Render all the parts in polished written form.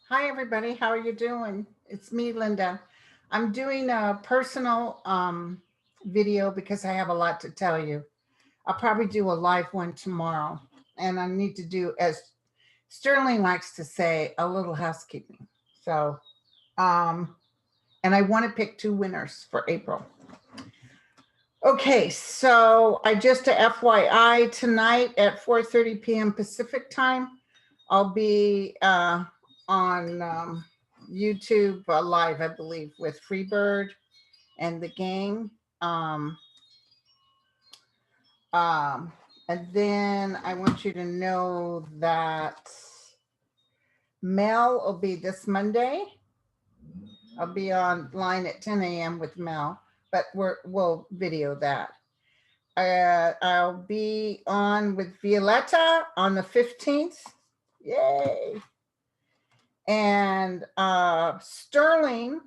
Hi, everybody. How are you doing? It's me, Linda. I'm doing a personal video because I have a lot to tell you. I'll probably do a live one tomorrow. And I need to do, as Sterling likes to say, a little housekeeping. So, um, and I want to pick two winners for April. Okay, so I just a FYI tonight at 4:30 p.m. Pacific time, I'll be on YouTube live, I believe, with Freebird and the gang. Um, um, and then I want you to know that Mel will be this Monday. I'll be online at 10 a.m. with Mel, but we'll video that. I'll be on with Violetta on the 15th. Yay. And Sterling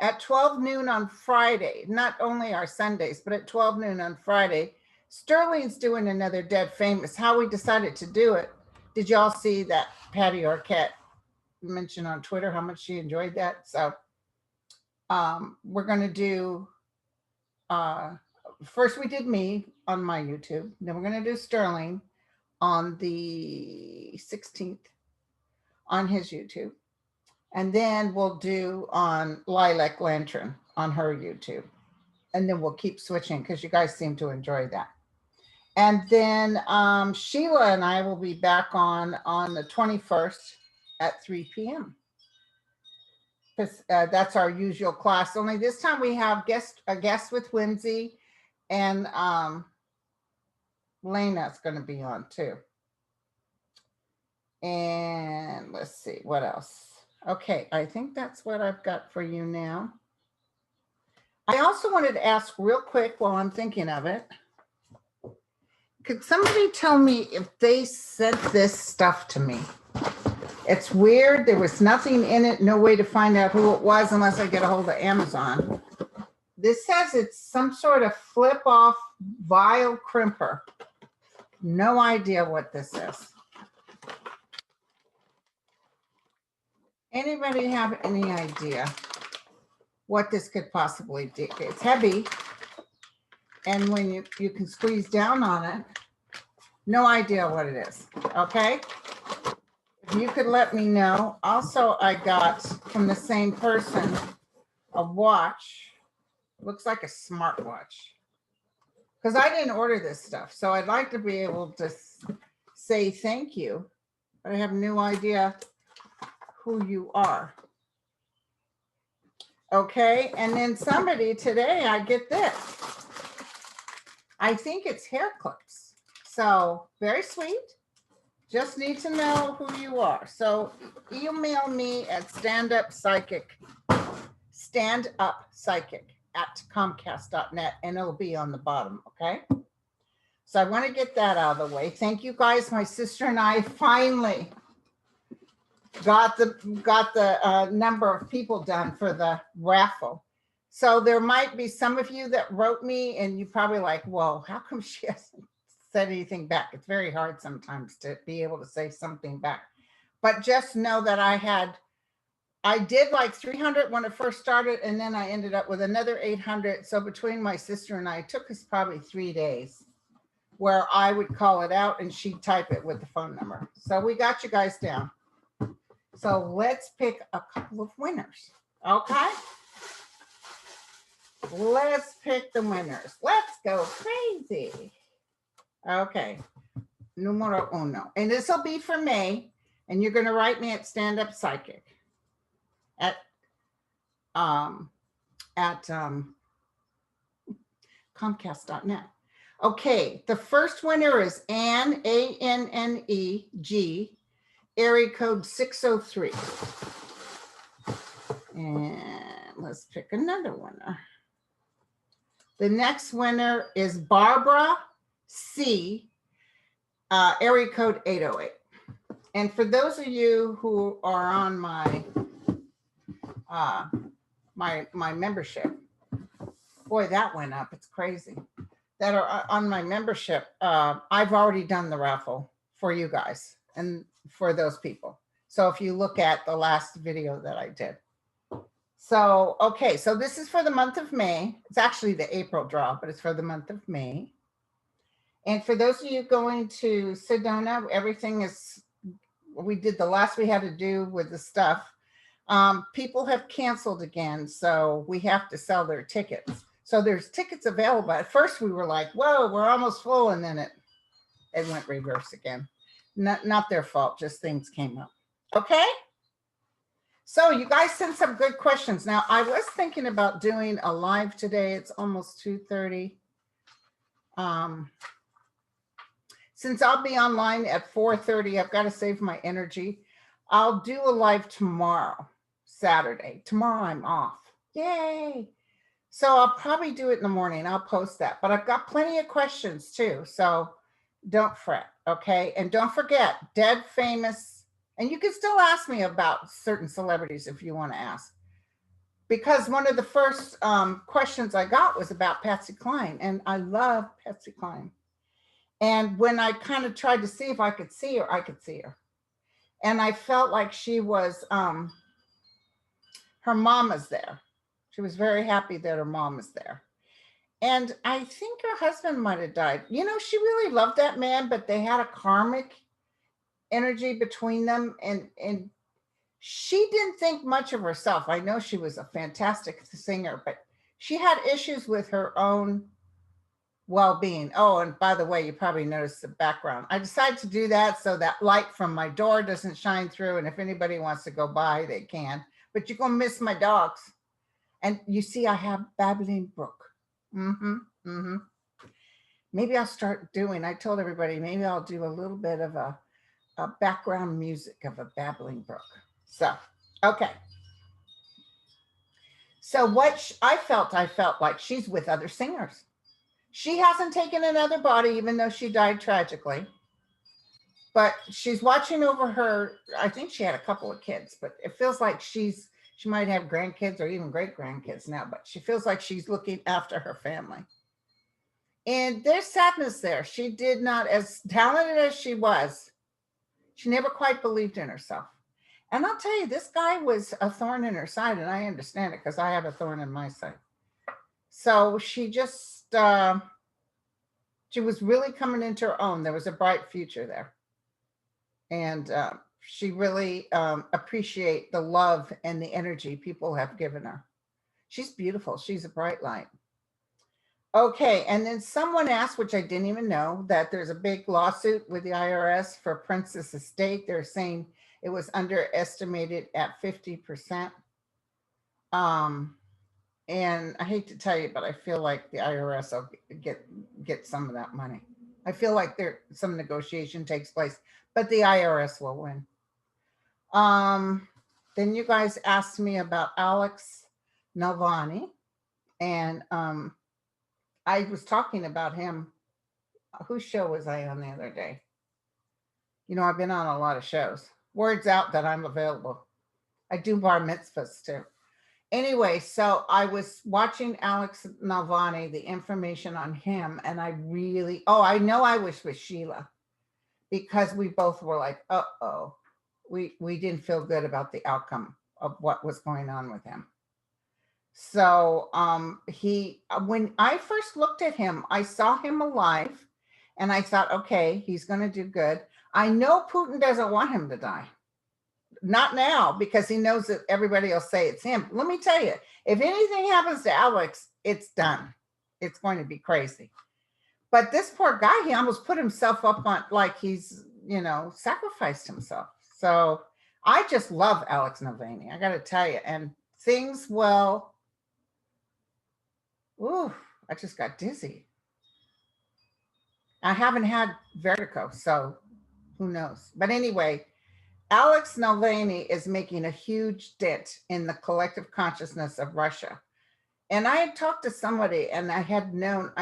at 12 noon on Friday, not only our Sundays, but at 12 noon on Friday, Sterling's doing another Dead Famous. How we decided to do it. Did y'all see that Patty Arquette mentioned on Twitter how much she enjoyed that? So we're going to do, first we did me on my YouTube. Then we're going to do Sterling on the 16th on his YouTube. And then we'll do on Lilac Lantern on her YouTube. And then we'll keep switching because you guys seem to enjoy that. And then Sheila and I will be back on the 21st at 3 p.m. That's our usual class. Only this time we have a guest with Whimsy, and Lena's going to be on too. And let's see, what else? Okay, I think that's what I've got for you now. I also wanted to ask real quick while I'm thinking of it. Could somebody tell me if they sent this stuff to me? It's weird. There was nothing in it, no way to find out who it was unless I get a hold of Amazon. This says it's some sort of flip-off vial crimper. No idea what this is. Anybody have any idea what this could possibly do? It's heavy, and when you can squeeze down on it, no idea what it is, okay? If you could let me know. Also, I got from the same person a watch. Looks like a smartwatch. Because I didn't order this stuff, so I'd like to be able to say thank you, but I have no idea who you are. Okay, and then somebody today, I get this. I think it's hair clips. So very sweet. Just need to know who you are. So email me at standuppsychic@comcast.net, and it'll be on the bottom, okay? So I want to get that out of the way. Thank you guys. My sister and I finally got the number of people done for the raffle. So there might be some of you that wrote me and you probably like, well, how come she hasn't said anything back? It's very hard sometimes to be able to say something back. But just know that I did like 300 when it first started, and then I ended up with another 800. So between my sister and I, it took us probably 3 days where I would call it out and she'd type it with the phone number. So we got you guys down. So let's pick a couple of winners, okay? Let's pick the winners. Let's go crazy. Okay, numero uno. And this will be for May, and you're going to write me at Stand Up Psychic at Comcast.net. Okay, the first winner is Anne, ANNEG, area code 603. And let's pick another winner. The next winner is Barbara C, area code 808. And for those of you who are on my my membership, boy, that went up. It's crazy. That are on my membership, I've already done the raffle for you guys and for those people. So if you look at the last video that I did. So, okay, so this is for the month of May. It's actually the April draw, but it's for the month of May. And for those of you going to Sedona, everything is, we did the last we had to do with the stuff. People have canceled again, so we have to sell their tickets. So there's tickets available. At first we were like, whoa, we're almost full. And then it went reverse again. Not their fault, just things came up. Okay. So you guys sent some good questions. Now I was thinking about doing a live today. It's almost 2:30. Since I'll be online at 4:30, I've got to save my energy. I'll do a live tomorrow, Saturday. Tomorrow I'm off. Yay. So I'll probably do it in the morning. I'll post that, but I've got plenty of questions too. So don't fret. Okay. And don't forget, dead, famous, and you can still ask me about certain celebrities if you want to ask. Because one of the first questions I got was about Patsy Cline, and I love Patsy Cline. And when I kind of tried to see if I could see her, I could see her. And I felt like she was, her mom is there. She was very happy that her mom was there. And I think her husband might have died. You know, she really loved that man, but they had a karmic energy between them. And she didn't think much of herself. I know she was a fantastic singer, but she had issues with her own well-being. Oh, and by the way, you probably noticed the background. I decided to do that so that light from my door doesn't shine through. And if anybody wants to go by, they can. But you're going to miss my dogs. And you see, I have Babbling Brook. Maybe I'll start doing, I told everybody, maybe I'll do a little bit of a background music of a Babbling Brook. So, okay. So what I felt like she's with other singers. She hasn't taken another body, even though she died tragically. But she's watching over her. I think she had a couple of kids, but it feels like she might have grandkids or even great grandkids now, but she feels like she's looking after her family. And there's sadness there. She did not, as talented as she was, she never quite believed in herself. And I'll tell you, this guy was a thorn in her side, and I understand it because I have a thorn in my side. So she just, she was really coming into her own. There was a bright future there. And she really appreciate the love and the energy people have given her. She's beautiful. She's a bright light. Okay, and then someone asked, which I didn't even know, that there's a big lawsuit with the IRS for Princess Estate. They're saying it was underestimated at 50%. And I hate to tell you, but I feel like the IRS will get some of that money. I feel like some negotiation takes place, but the IRS will win. Then you guys asked me about Alex Navalny, and I was talking about him. Whose show was I on the other day? You know, I've been on a lot of shows. Word's out that I'm available. I do bar mitzvahs too. Anyway, so I was watching Alex Navalny, the information on him, and I really, I know I was with Sheila because we both were like, uh-oh. We didn't feel good about the outcome of what was going on with him. So when I first looked at him, I saw him alive and I thought, okay, he's going to do good. I know Putin doesn't want him to die. Not now, because he knows that everybody will say it's him. Let me tell you, if anything happens to Alex, it's done. It's going to be crazy. But this poor guy, he almost put himself up on, like he's, sacrificed himself. So I just love Alex Navalny, I got to tell you. And things I just got dizzy. I haven't had vertigo, so who knows? But anyway, Alex Navalny is making a huge dent in the collective consciousness of Russia. And I had talked to somebody and I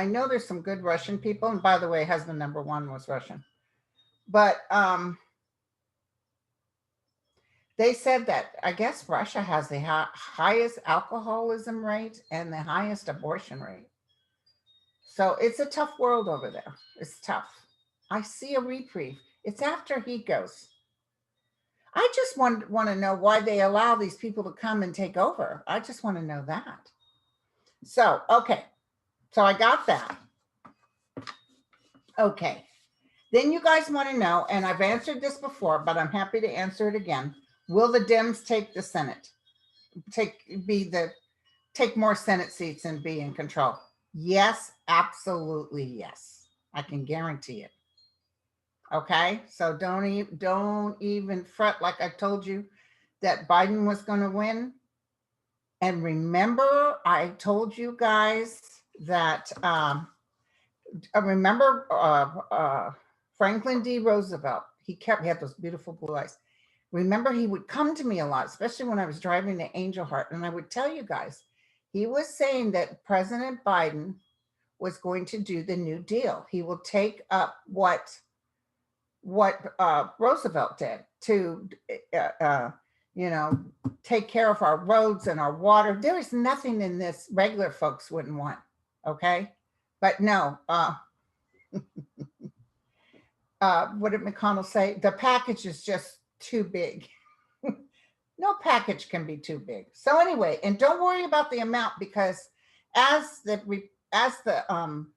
know there's some good Russian people. And by the way, husband number one was Russian. But they said that I guess Russia has the highest alcoholism rate and the highest abortion rate. So it's a tough world over there. It's tough. I see a reprieve. It's after he goes. I just want to know why they allow these people to come and take over. I just want to know that. So, okay. So I got that. Okay. Then you guys want to know, and I've answered this before, but I'm happy to answer it again. Will the Dems take the Senate? Take more Senate seats and be in control? Yes, absolutely yes. I can guarantee it. Okay, so don't even fret. Like I told you that Biden was going to win. And remember, I told you guys that remember Franklin D. Roosevelt. He had those beautiful blue eyes. Remember, he would come to me a lot, especially when I was driving to Angel Heart, and I would tell you guys, he was saying that President Biden was going to do the New Deal. He will take up what Roosevelt did to, take care of our roads and our water. There is nothing in this regular folks wouldn't want. Okay. But no, what did McConnell say? The package is just too big. No package can be too big. So anyway, and don't worry about the amount, because as the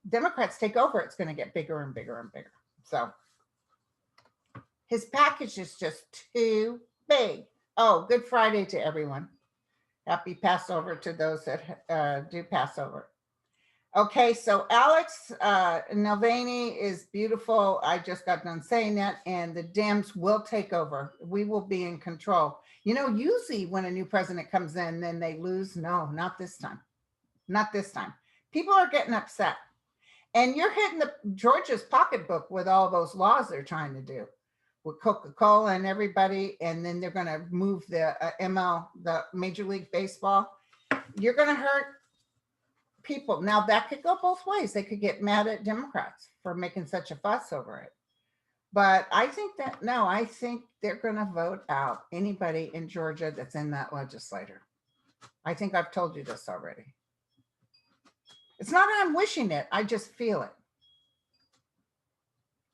Democrats take over, it's going to get bigger and bigger and bigger. So his package is just too big. Oh, Good Friday to everyone. Happy Passover to those that do Passover. Okay, so Alex Nelvani is beautiful. I just got done saying that, and the Dems will take over. We will be in control. Usually when a new president comes in, then they lose. No, not this time. Not this time. People are getting upset. And you're hitting Georgia's pocketbook with all those laws they're trying to do with Coca-Cola and everybody. And then they're going to move the the Major League Baseball. You're going to hurt people. Now that could go both ways. They could get mad at Democrats for making such a fuss over it. But I think they're going to vote out anybody in Georgia that's in that legislature. I think I've told you this already. It's not that I'm wishing it. I just feel it.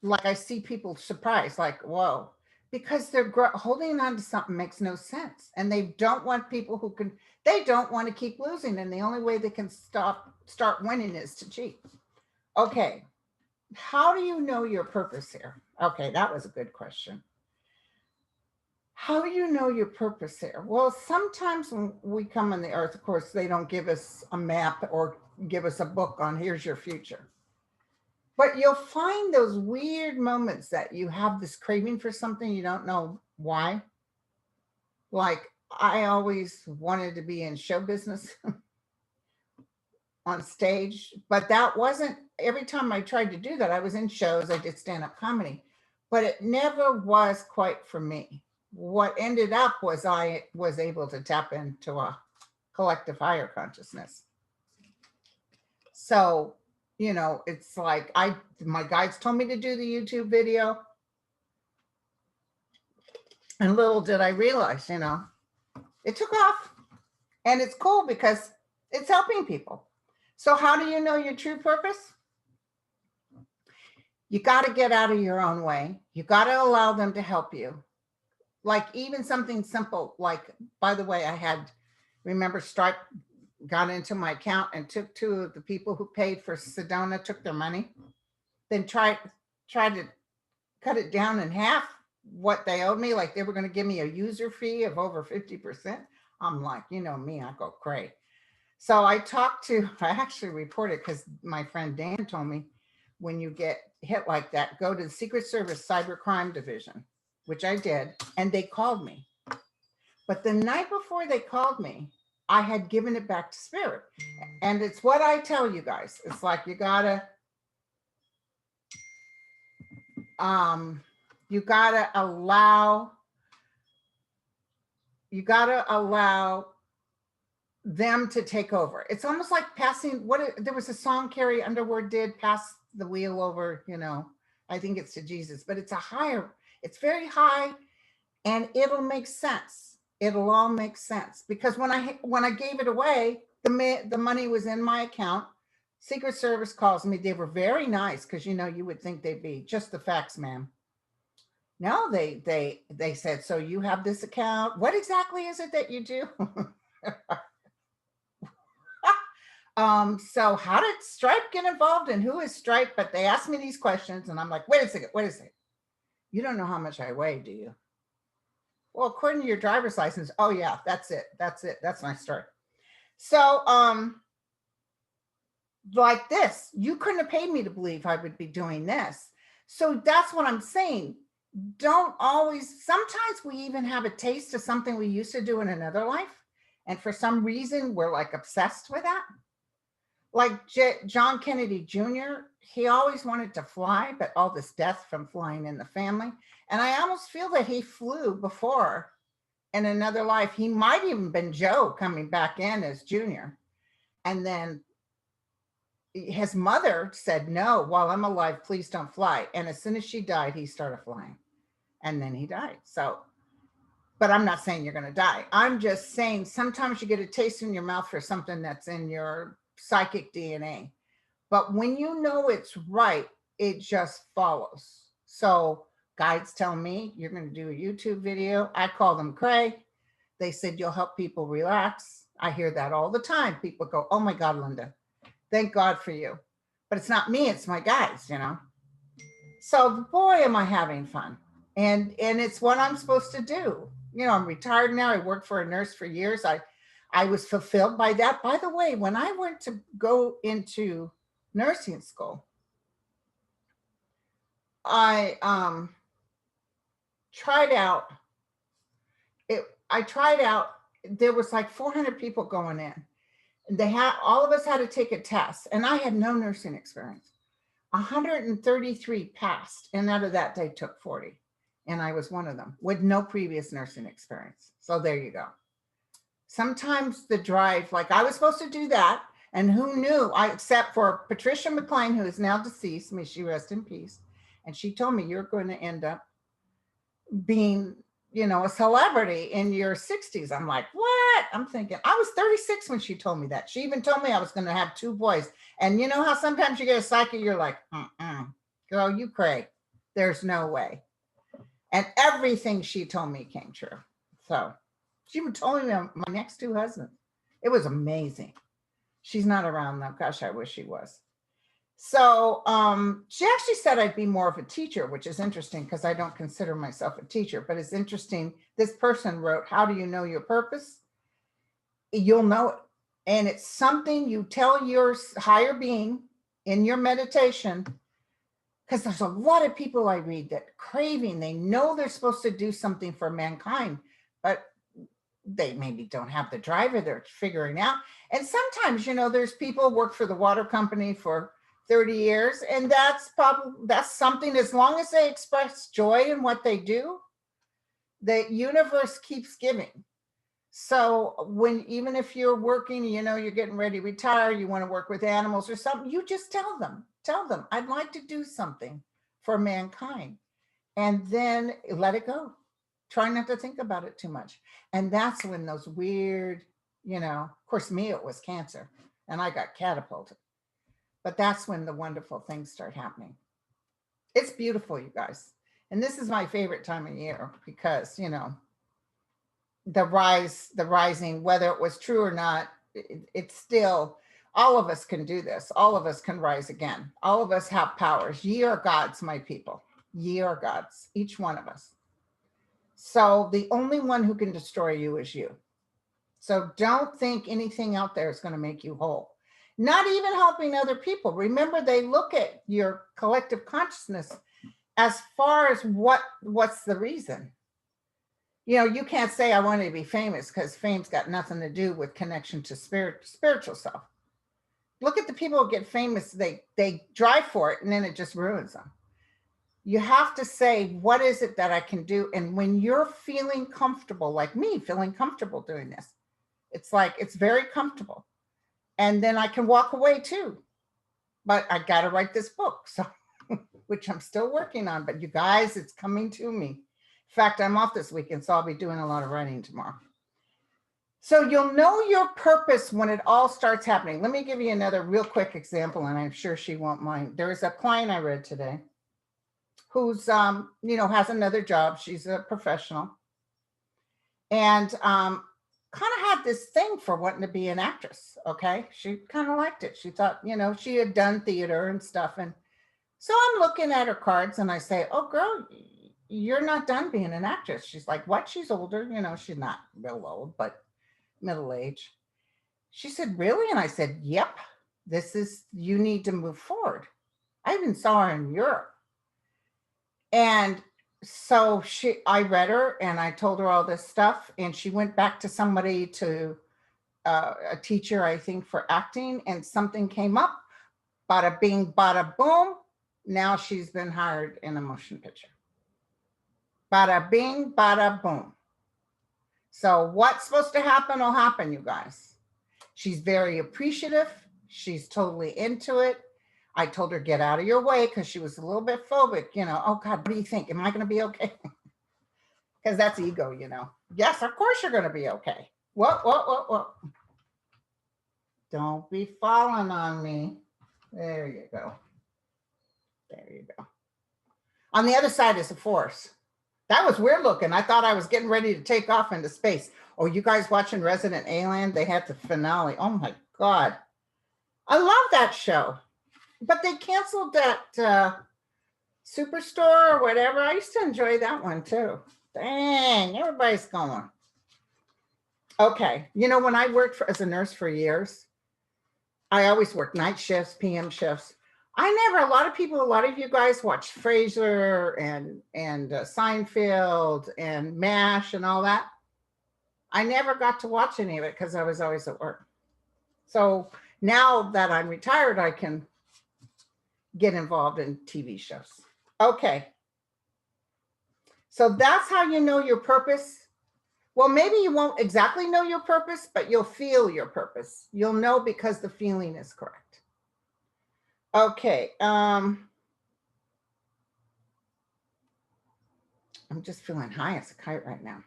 Like I see people surprised, like, whoa, because they're holding on to something makes no sense. And they don't want people they don't want to keep losing. And the only way they can start winning is to cheat. Okay. How do you know your purpose here? Okay, that was a good question. How do you know your purpose here? Well, sometimes when we come on the earth, of course, they don't give us a map or give us a book on here's your future. But you'll find those weird moments that you have this craving for something, you don't know why. Like I always wanted to be in show business on stage, but that wasn't, every time I tried to do that, I was in shows, I did stand-up comedy, but it never was quite for me. What ended up was I was able to tap into a collective higher consciousness. So, it's like my guides told me to do the YouTube video. And little did I realize, it took off. And it's cool because it's helping people. So how do you know your true purpose? You got to get out of your own way. You got to allow them to help you. Like even something simple, like, by the way, remember Stripe got into my account and took two of the people who paid for Sedona, took their money, then tried to cut it down in half what they owed me. Like they were going to give me a user fee of over 50%. I'm like, me, I go cray. So I actually reported, because my friend Dan told me, when you get hit like that, go to the Secret Service Cybercrime Division, which I did, and they called me. But the night before they called me, I had given it back to Spirit. And it's what I tell you guys. It's like you gotta allow them to take over. It's almost like there was a song Carrie Underwood did, pass the wheel over, I think it's to Jesus, but it's very high, and it'll make sense. It'll all make sense, because when I gave it away, the money was in my account. Secret Service calls me. They were very nice, because you would think they'd be just the facts, ma'am. No, they said, so you have this account. What exactly is it that you do? So how did Stripe get involved and who is Stripe? But they asked me these questions and I'm like, wait a second. You don't know how much I weigh, do you? Well, according to your driver's license, oh yeah, that's it. That's my story. So, like this, you couldn't have paid me to believe I would be doing this. So that's what I'm saying. Don't always, sometimes we even have a taste of something we used to do in another life. And for some reason, we're like obsessed with that. Like John Kennedy Jr., he always wanted to fly, but all this death from flying in the family. And I almost feel that he flew before in another life. He might even been Joe coming back in as Junior. And then his mother said, no, while I'm alive, please don't fly. And as soon as she died, he started flying. And then he died. So, but I'm not saying you're going to die. I'm just saying sometimes you get a taste in your mouth for something that's in your psychic DNA. But when you know it's right, it just follows. So guides tell me you're going to do a YouTube video. I call them Cray. They said you'll help people relax. I hear that all the time. People go, oh my God, Linda, thank God for you. But it's not me, it's my guides, you know. So boy, am I having fun. And it's what I'm supposed to do. You know, I'm retired now. I worked for a nurse for years. I was fulfilled by that. By the way, when I went to go into nursing school, I tried out. There was like 400 people going in. All of us had to take a test, and I had no nursing experience. 133 passed, and out of that, they took 40. And I was one of them with no previous nursing experience. So there you go. Sometimes the drive, like I was supposed to do that, and who knew? Except for Patricia McLean, who is now deceased, may she rest in peace. And she told me, you're going to end up being, you know, a celebrity in your 60s. I'm like, what? I'm thinking, I was 36 when she told me that. She even told me I was going to have 2 boys. And you know how sometimes you get a psychic, you're like, girl, you cray. There's no way. And everything she told me came true. So she even told me my next 2 husbands. It was amazing. She's not around now. Gosh, I wish she was. So she actually said I'd be more of a teacher, which is interesting because I don't consider myself a teacher, but it's interesting. This person wrote, how do you know your purpose? You'll know it. And it's something you tell your higher being in your meditation, because there's a lot of people I read that craving, they know they're supposed to do something for mankind, but they maybe don't have the driver they're figuring out. And sometimes, you know, there's people who work for the water company for 30 years, and that's something, as long as they express joy in what they do, the universe keeps giving. So even if you're working, you know, you're getting ready to retire, you want to work with animals or something, you just tell them, I'd like to do something for mankind, and then let it go. Try not to think about it too much. And that's when those weird, you know, of course, me, it was cancer and I got catapulted, but that's when the wonderful things start happening. It's beautiful, you guys. And this is my favorite time of year because, you know, the rising, whether it was true or not, it's still, all of us can do this. All of us can rise again. All of us have powers. Ye are gods, my people. Ye are gods, each one of us. So the only one who can destroy you is you. So don't think anything out there is going to make you whole. Not even helping other people. Remember, they look at your collective consciousness as far as what's the reason. You know, you can't say I wanted to be famous, because fame's got nothing to do with connection to spiritual self. Look at the people who get famous, they drive for it and then it just ruins them. You have to say, what is it that I can do? And when you're feeling comfortable, like me, feeling comfortable doing this, it's like, it's very comfortable. And then I can walk away too. But I got to write this book, so which I'm still working on. But you guys, it's coming to me. In fact, I'm off this weekend, so I'll be doing a lot of writing tomorrow. So you'll know your purpose when it all starts happening. Let me give you another real quick example, and I'm sure she won't mind. There was a client I read today. who's, you know, has another job. She's a professional. And kind of had this thing for wanting to be an actress. Okay. She kind of liked it. She thought, you know, she had done theater and stuff. And so I'm looking at her cards and I say, oh, girl, you're not done being an actress. She's like, what? She's older. You know, she's not real old, but middle age. She said, really? And I said, yep, this is, you need to move forward. I even saw her in Europe. And so I read her and I told her all this stuff. And she went back to somebody to a teacher, I think, for acting, and something came up. Bada bing, bada boom. Now she's been hired in a motion picture. Bada bing, bada boom. So what's supposed to happen will happen, you guys. She's very appreciative. She's totally into it. I told her, get out of your way, because she was a little bit phobic, you know. Oh God, what do you think? Am I going to be okay? Because that's ego, you know. Yes, of course you're going to be okay. What? Don't be falling on me. There you go. There you go. On the other side is a force. That was weird looking. I thought I was getting ready to take off into space. Oh, you guys watching Resident Alien? They had the finale. Oh my God. I love that show. But they canceled that Superstore or whatever. I used to enjoy that one too. Dang, everybody's going. Okay. You know, when I worked as a nurse for years, I always worked night shifts, PM shifts. A lot of you guys watch Frasier and Seinfeld and MASH and all that. I never got to watch any of it because I was always at work. So now that I'm retired, I can get involved in TV shows. Okay. So that's how you know your purpose. Well, maybe you won't exactly know your purpose, but you'll feel your purpose. You'll know because the feeling is correct. Okay. I'm just feeling high as a kite right now.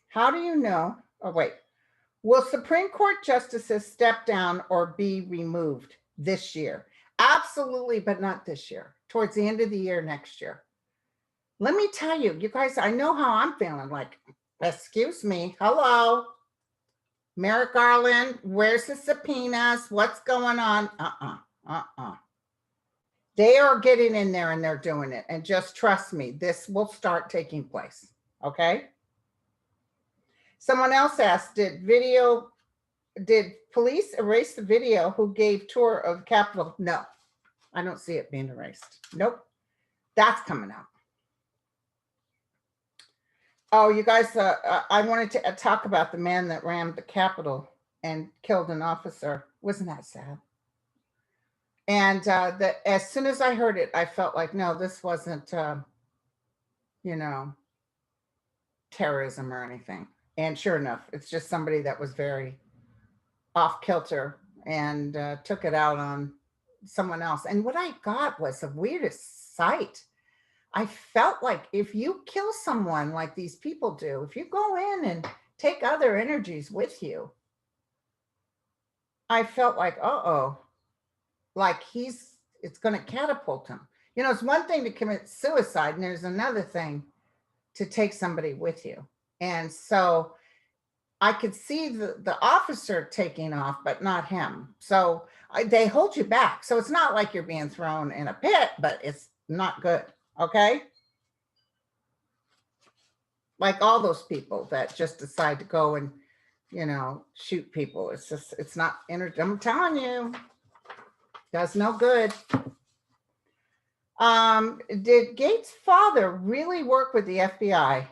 How do you know? Oh, wait. Will Supreme Court justices step down or be removed this year? Absolutely, but not this year. Towards the end of the year, next year. Let me tell you, you guys, I know how I'm feeling. Like, excuse me. Hello. Merrick Garland, where's the subpoenas? What's going on? They are getting in there and they're doing it. And just trust me, this will start taking place. Okay. Someone else asked, did police erase the video who gave tour of Capitol? No, I don't see it being erased. Nope. That's coming out. Oh, you guys, I wanted to talk about the man that rammed the Capitol and killed an officer. Wasn't that sad? And as soon as I heard it, I felt like, no, this wasn't, you know, terrorism or anything. And sure enough, it's just somebody that was very off kilter and took it out on someone else. And what I got was the weirdest sight. I felt like if you kill someone like these people do, if you go in and take other energies with you, I felt like, like it's going to catapult him. You know, it's one thing to commit suicide and there's another thing to take somebody with you. And so I could see the officer taking off, but not him. So they hold you back. So it's not like you're being thrown in a pit, but it's not good. Okay. Like all those people that just decide to go and, you know, shoot people. It's not, I'm telling you, does no good. Did Gates' father really work with the FBI?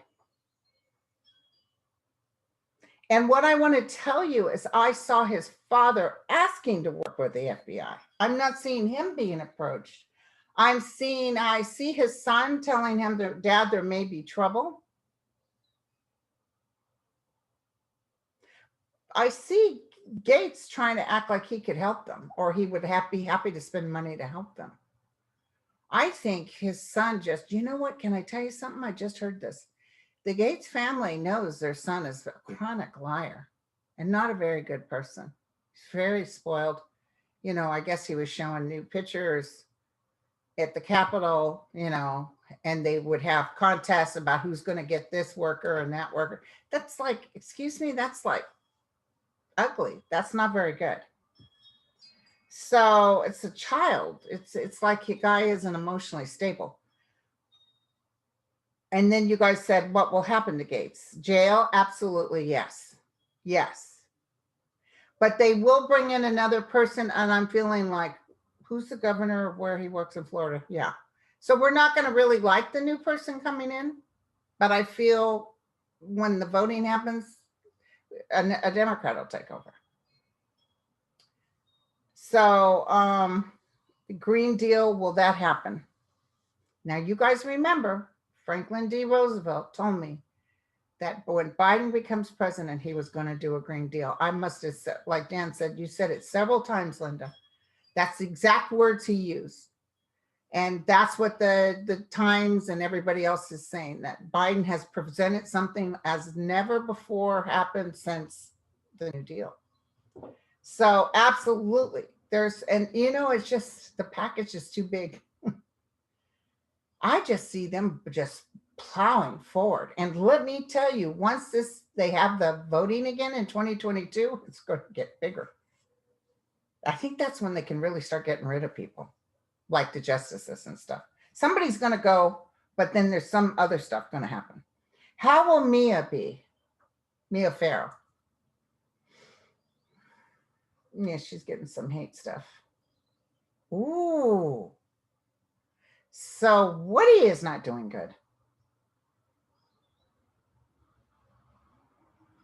And what I want to tell you is I saw his father asking to work with the FBI. I'm not seeing him being approached. I see his son telling him that, Dad, there may be trouble. I see Gates trying to act like he could help them, or he would be happy to spend money to help them. I think his son just, you know what? Can I tell you something? I just heard this. The Gates family knows their son is a chronic liar and not a very good person. He's very spoiled. You know, I guess he was showing new pictures at the Capitol, you know, and they would have contests about who's going to get this worker and that worker. That's like, excuse me, that's like ugly. That's not very good. So it's a child. It's like your guy isn't emotionally stable. And then you guys said, what will happen to Gates? Jail? Absolutely, yes. Yes. But they will bring in another person, and I'm feeling like, who's the governor of where he works in Florida? Yeah. So we're not going to really like the new person coming in, but I feel when the voting happens, a Democrat will take over. So the Green Deal, will that happen? Now, you guys remember, Franklin D. Roosevelt told me that when Biden becomes president, he was going to do a Green Deal. I must have said, like Dan said, you said it several times, Linda. That's the exact words he used. And that's what the Times and everybody else is saying, that Biden has presented something as never before happened since the New Deal. So absolutely. And it's just, the package is too big. I just see them just plowing forward. And let me tell you, once they have the voting again in 2022, it's going to get bigger. I think that's when they can really start getting rid of people, like the justices and stuff. Somebody's going to go, but then there's some other stuff going to happen. How will Mia be? Mia Farrow. Yeah, she's getting some hate stuff. Ooh. So Woody is not doing good.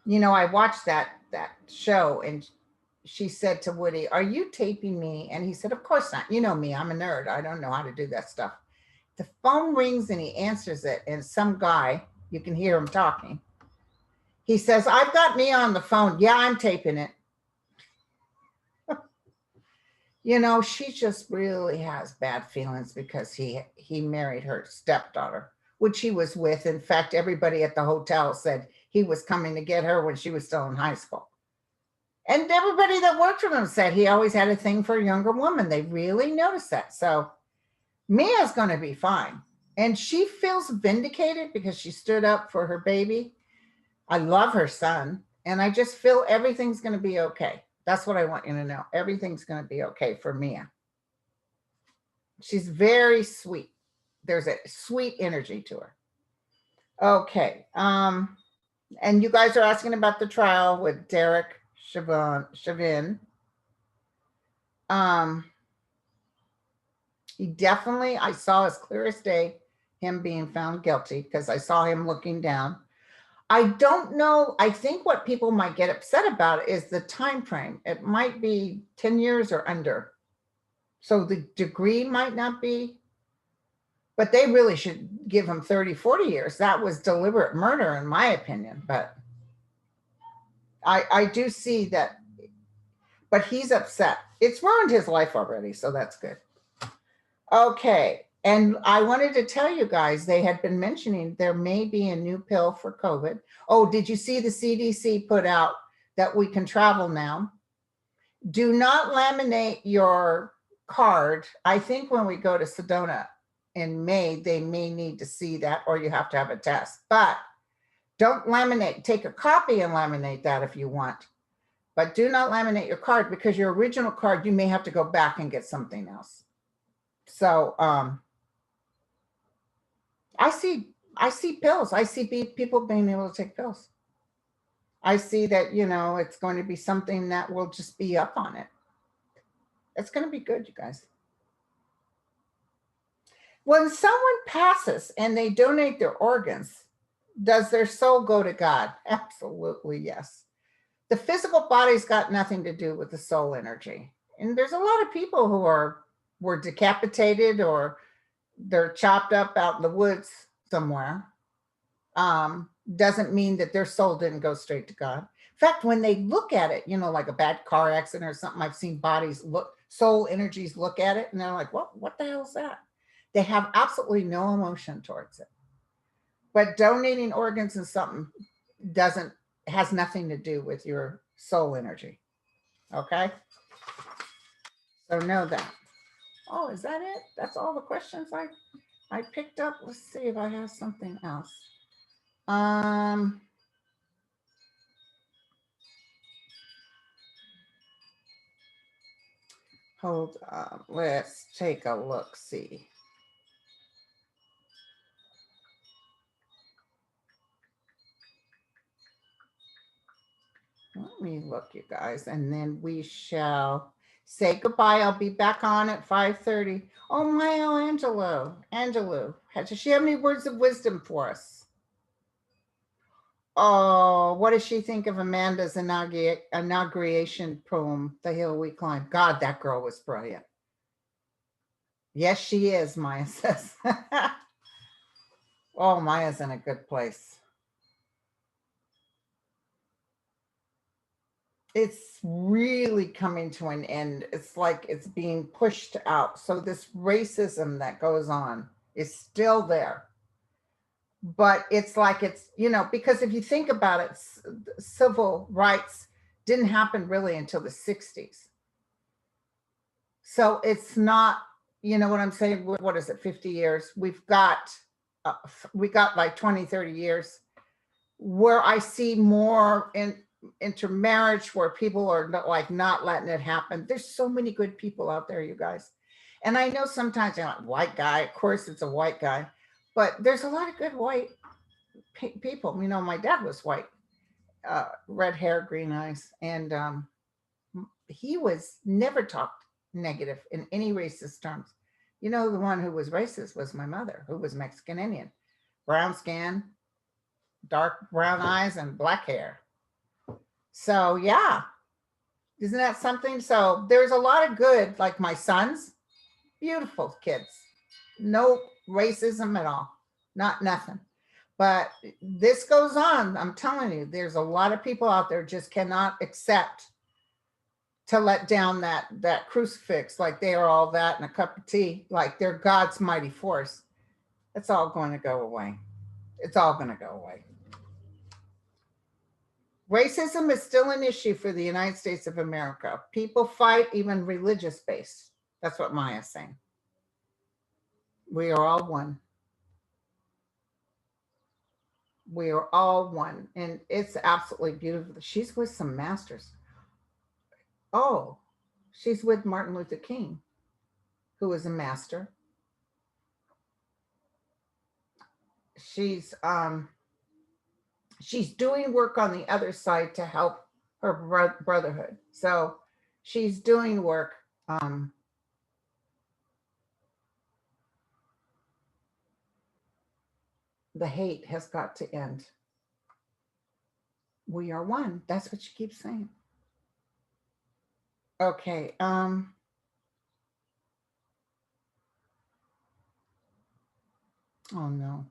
I watched that show, and she said to Woody, "Are you taping me?" And he said, "Of course not. You know me, I'm a nerd. I don't know how to do that stuff." The phone rings and he answers it, and some guy, you can hear him talking. He says, "I've got Mia on the phone. Yeah, I'm taping it." She just really has bad feelings because he married her stepdaughter, which he was with. In fact, everybody at the hotel said he was coming to get her when she was still in high school. And everybody that worked for him said he always had a thing for a younger woman. They really noticed that. So Mia's going to be fine. And she feels vindicated because she stood up for her baby. I love her son. And I just feel everything's going to be okay. That's what I want you to know. Everything's going to be okay for Mia. She's very sweet. There's a sweet energy to her. Okay. And you guys are asking about the trial with Derek Chauvin. He definitely, I saw as clear as day him being found guilty because I saw him looking down. I don't know. I think what people might get upset about is the time frame. It might be 10 years or under. So the degree might not be, but they really should give him 30, 40 years. That was deliberate murder, in my opinion. But I do see that, but he's upset. It's ruined his life already, so that's good. Okay. And I wanted to tell you guys, they had been mentioning there may be a new pill for COVID. Oh, did you see the CDC put out that we can travel now? Do not laminate your card. I think when we go to Sedona in May, they may need to see that, or you have to have a test. But don't laminate. Take a copy and laminate that if you want. But do not laminate your card, because your original card, you may have to go back and get something else. So I see pills. I see people being able to take pills. I see that, it's going to be something that will just be up on it. It's going to be good, you guys. When someone passes and they donate their organs, does their soul go to God? Absolutely, yes. The physical body's got nothing to do with the soul energy. And there's a lot of people who were decapitated, or they're chopped up out in the woods somewhere. Doesn't mean that their soul didn't go straight to God. In fact, when they look at it, like a bad car accident or something, I've seen soul energies look at it, and they're like, what the hell is that? They have absolutely no emotion towards it. But donating organs and something has nothing to do with your soul energy. Okay? So know that. Oh, is that it? That's all the questions I picked up, let's see if I have something else. Hold on, let's take a look, see. Let me look, you guys, and then we shall say goodbye. I'll be back on at 5:30. Oh, my, Angelo. Does she have any words of wisdom for us? Oh, what does she think of Amanda's inauguration poem, The Hill We Climb? God, that girl was brilliant. Yes, she is, Maya says. Oh, Maya's in a good place. It's really coming to an end. It's like it's being pushed out. So this racism that goes on is still there. But it's like it's, because if you think about it, civil rights didn't happen really until the 60s. So it's not, you know what I'm saying? What is it, 50 years? We got like 20, 30 years where I see more intermarriage, where people are not letting it happen. There's so many good people out there, you guys. And I know sometimes you're like, white guy, of course it's a white guy, but there's a lot of good white people. My dad was white, red hair, green eyes, and he was never talked negative in any racist terms. The one who was racist was my mother, who was Mexican Indian, brown skin, dark brown eyes, and black hair. So yeah, isn't that something? So there's a lot of good, like my sons, beautiful kids, no racism at all, nothing. But this goes on. I'm telling you, there's a lot of people out there just cannot accept to let down that crucifix, like they are all that in a cup of tea, like they're God's mighty force. It's all going to go away. It's all going to go away. Racism is still an issue for the United States of America. People fight, even religious based. That's what Maya's saying. We are all one. We are all one. And it's absolutely beautiful. She's with some masters. Oh, she's with Martin Luther King, who is a master. She's doing work on the other side to help her brotherhood. So she's doing work. The hate has got to end. We are one. That's what she keeps saying. Okay. Oh no.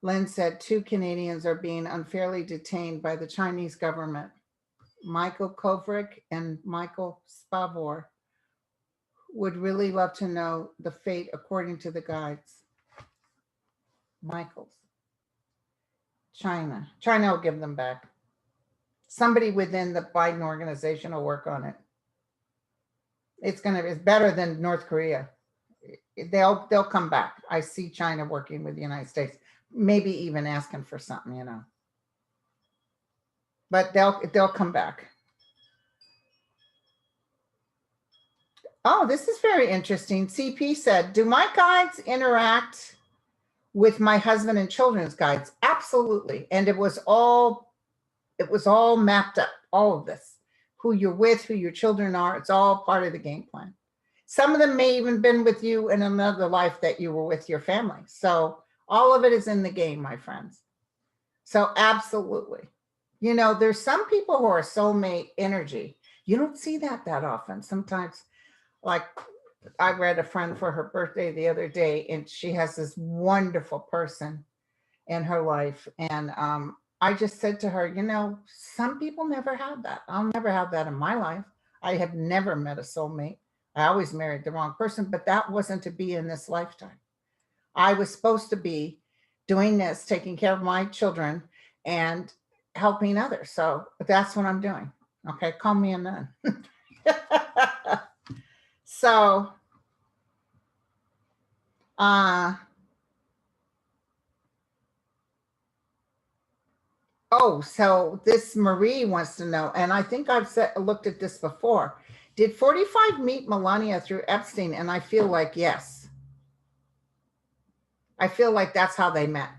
Lynn said 2 Canadians are being unfairly detained by the Chinese government. Michael Kovrig and Michael Spavor would really love to know the fate according to the guides. Michael's. China will give them back. Somebody within the Biden organization will work on it. It's better than North Korea. They'll come back. I see China working with the United States, maybe even asking for something, But they'll come back. Oh, this is very interesting. CP said, do my guides interact with my husband and children's guides? Absolutely. And it was all mapped up, all of this. Who you're with, who your children are, it's all part of the game plan. Some of them may even been with you in another life that you were with your family. So all of it is in the game, my friends. So absolutely. There's some people who are soulmate energy. You don't see that often. Sometimes, like I read a friend for her birthday the other day, and she has this wonderful person in her life. And I just said to her, some people never have that. I'll never have that in my life. I have never met a soulmate. I always married the wrong person, but that wasn't to be in this lifetime. I was supposed to be doing this, taking care of my children and helping others. So that's what I'm doing. Okay, call me a nun. So Oh, so this Marie wants to know, and I think I've looked at this before. Did 45 meet Melania through Epstein? And I feel like yes. I feel like that's how they met.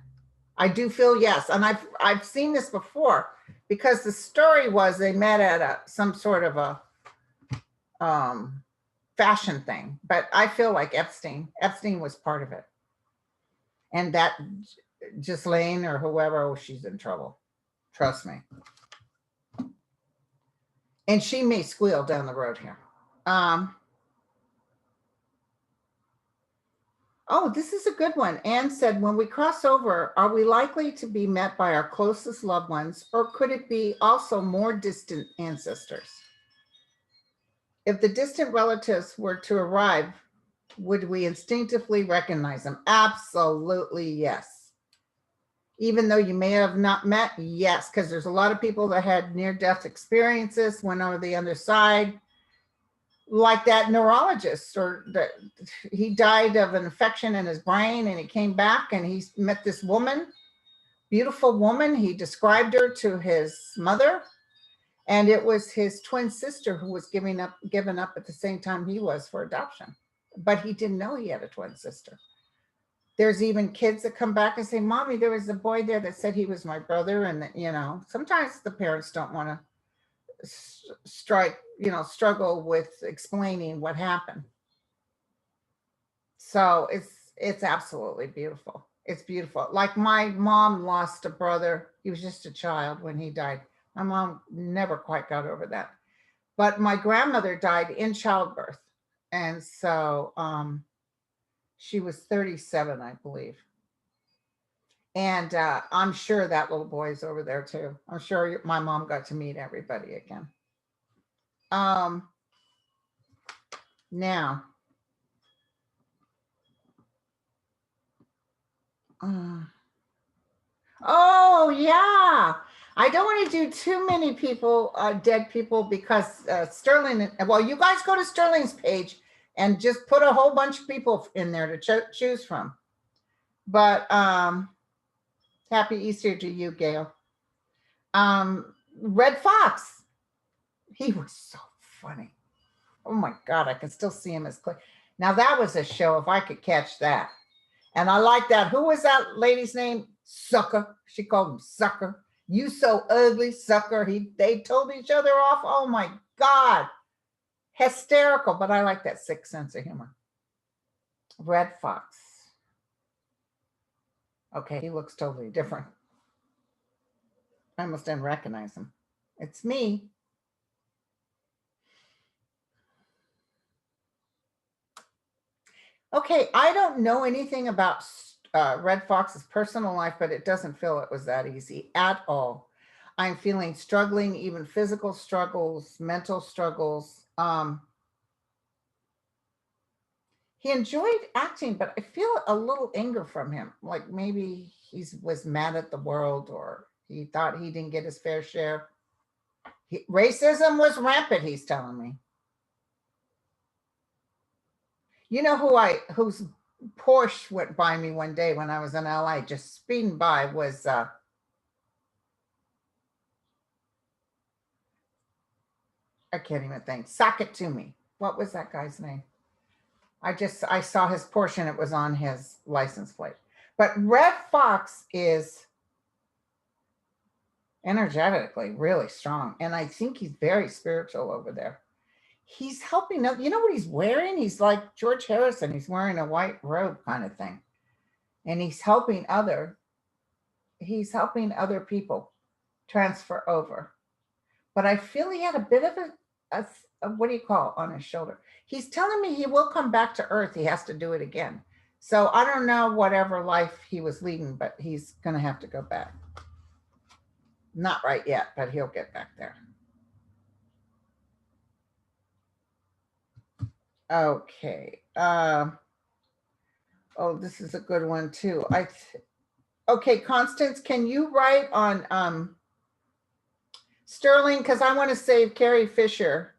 I do feel yes, and I've seen this before because the story was they met at some sort of a fashion thing, but I feel like Epstein was part of it, and that Ghislaine or whoever, oh, she's in trouble. Trust me. And she may squeal down the road here. Oh, this is a good one. Anne said, when we cross over, are we likely to be met by our closest loved ones, or could it be also more distant ancestors? If the distant relatives were to arrive, would we instinctively recognize them? Absolutely, yes. Even though you may have not met, yes, because there's a lot of people that had near-death experiences, went over the other side, like that neurologist, or he died of an infection in his brain and he came back and he met this woman, beautiful woman. He described her to his mother, and it was his twin sister who was given up at the same time he was for adoption. But he didn't know he had a twin sister. There's even kids that come back and say, Mommy, there was a boy there that said he was my brother. And, you know, sometimes the parents don't want to struggle with explaining what happened. So it's absolutely beautiful. It's beautiful. Like my mom lost a brother. He was just a child when he died. My mom never quite got over that. But my grandmother died in childbirth. And so she was 37, I believe. And I'm sure that little boy's over there too. I'm sure my mom got to meet everybody again. Now, oh yeah, I don't want to do too many people, dead people, because Sterling. Well, you guys go to Sterling's page and just put a whole bunch of people in there to choose from. But happy Easter to you, Gail. Red Fox. He was so funny. Oh my God, I can still see him as clear. Now that was a show, if I could catch that. And I like that. Who was that lady's name? Sucker. She called him Sucker. You so ugly, Sucker. They told each other off. Oh my God. Hysterical, but I like that sick sense of humor. Red Fox. Okay, he looks totally different. I almost didn't recognize him. It's me. Okay, I don't know anything about Red Fox's personal life, but it doesn't feel it was that easy at all. I'm feeling struggling, even physical struggles, mental struggles. He enjoyed acting, but I feel a little anger from him. Like maybe he was mad at the world, or he thought he didn't get his fair share. Racism was rampant, he's telling me. You know whose Porsche went by me one day when I was in LA, just speeding by, was I can't even think. Sock it to me. What was that guy's name? I saw his Porsche and it was on his license plate. But Red Fox is energetically really strong, and I think he's very spiritual over there. He's helping up. You know what he's wearing? He's like George Harrison. He's wearing a white robe kind of thing. And he's helping other people transfer over. But I feel he had a bit of a what do you call on his shoulder? He's telling me he will come back to Earth. He has to do it again. So I don't know whatever life he was leading, but he's going to have to go back. Not right yet, but he'll get back there. Okay. Oh, this is a good one too. Okay, Constance, can you write on Sterling? Because I want to save Carrie Fisher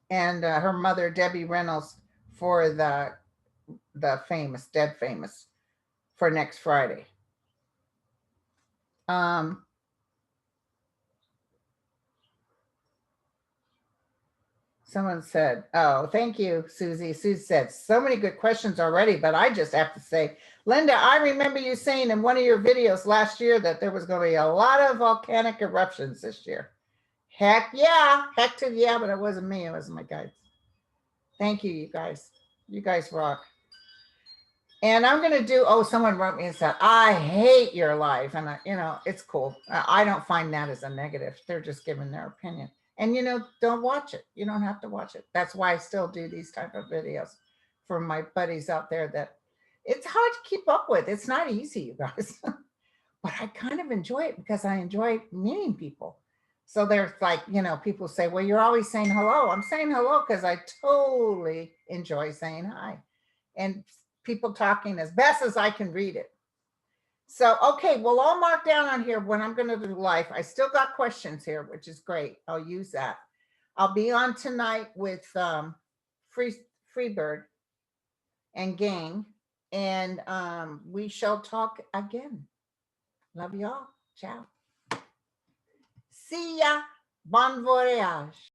and her mother, Debbie Reynolds, for the the famous, dead famous, for next Friday. Someone said, oh, thank you, Susie. Susie said, so many good questions already, but I just have to say, Linda, I remember you saying in one of your videos last year that there was going to be a lot of volcanic eruptions this year. Heck yeah. Heck to yeah, but it wasn't me. It was my guides. Thank you, you guys. You guys rock. And I'm going to do, oh, someone wrote me and said, I hate your life. And, it's cool. I don't find that as a negative. They're just giving their opinion. And, don't watch it. You don't have to watch it. That's why I still do these type of videos for my buddies out there that it's hard to keep up with. It's not easy, you guys. But I kind of enjoy it because I enjoy meeting people. So there's like, people say, well, you're always saying hello. I'm saying hello because I totally enjoy saying hi. And people talking as best as I can read it. So, okay, well, I'll mark down on here when I'm going to do live. I still got questions here, which is great. I'll use that. I'll be on tonight with Freebird and gang, and we shall talk again. Love y'all. Ciao. See ya. Bon voyage.